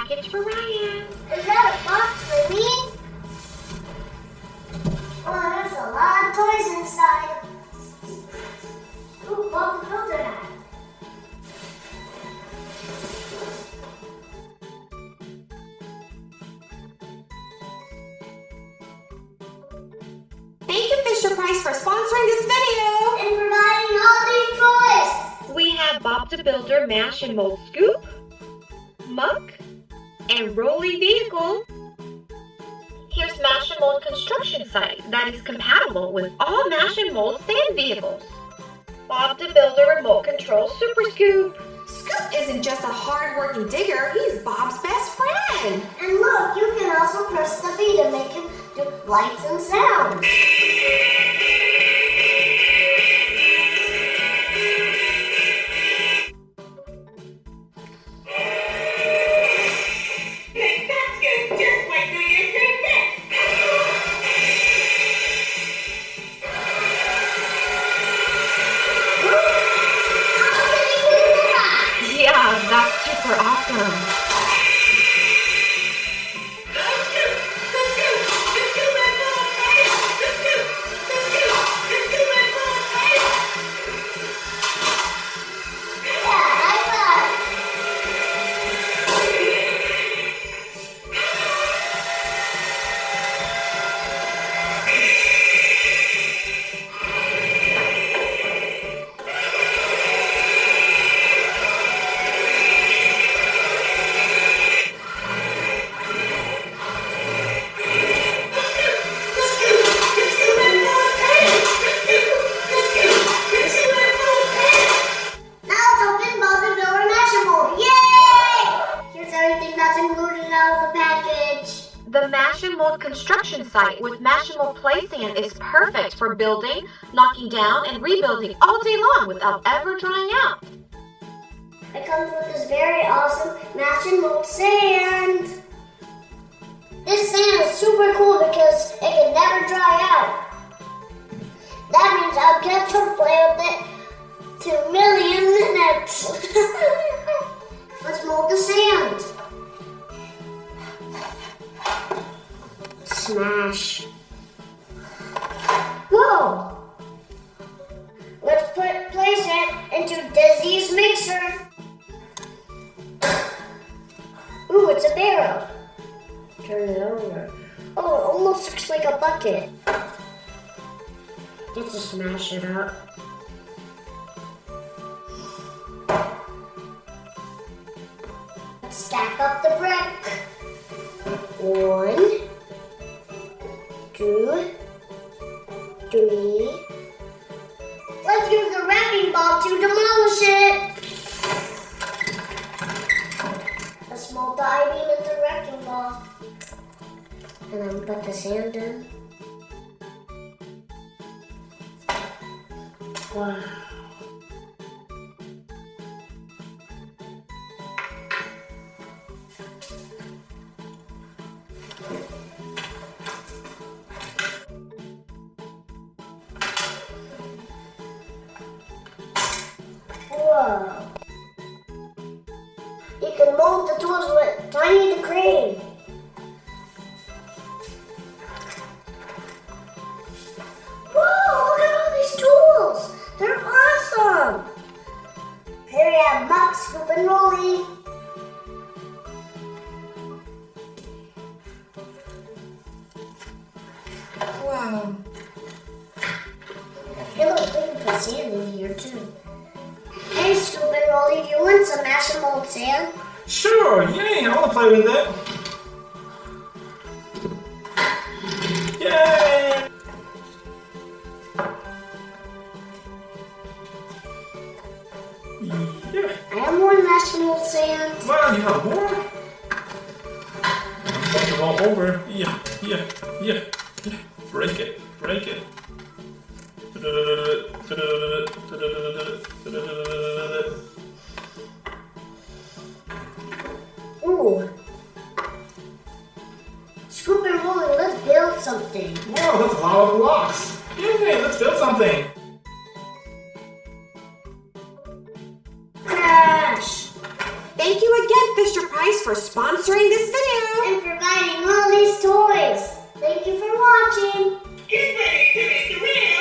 package for Ryan. Is that a box for me? Oh, there's a lot of toys inside. Ooh, Bob the Builder hat. Thank you, Fisher-Price, for sponsoring this video. And providing all these toys. We have Bob the Builder Mash and Mold Scoop, Muck, and Rolly Vehicle. Here's Mash and Mold Construction Site that is compatible with all Mash and Mold sand vehicles. Bob the Builder Remote Control Super Scoop. Scoop isn't just a hard-working digger, he's Bob's best friend. And look, you can also press the V to make him do lights and sounds. Yeah, that's super awesome. The Mash and Mold Construction Site with Mash and Mold Play Sand is perfect for building, knocking down, and rebuilding all day long without ever drying out. It comes with this very awesome Mash and Mold sand. This sand is super cool because it can never dry out. That means I'll get to play with it to a million minutes. Let's mold the sand. Smash. Whoa! Let's place it into Dizzy's mixer. Ooh, it's a barrel. Turn it over. Oh, it almost looks like a bucket. Get to smash it up. Let's stack up the brick. 1, 2, 3. Let's use the wrapping ball to demolish it. Let's mold the I-beam into the wrecking ball. And then put the sand in. Wow. Whoa. You can mold the tools with Tiny the Crane. Whoa, look at all these tools. They're awesome. Here we have Muck, Scoop, and Rolly. Wow. Hey, look, we can put sand in here too. Hey, Scoop and Rolly, do you want some Mash and Mold sand? Sure, yay, I want to play with it. Yay! Yeah. I have more Mash and Mold sand. Wow, you have more? Put it all over. Yeah. Break it. Ooh. Scoop and Rolly, let's build something. Wow, that's a lot of blocks. Yay, let's build something. Crash! Thank you again, and Fisher-Price for sponsoring this video. And providing all these toys. Thank you for watching. Get ready to make the win!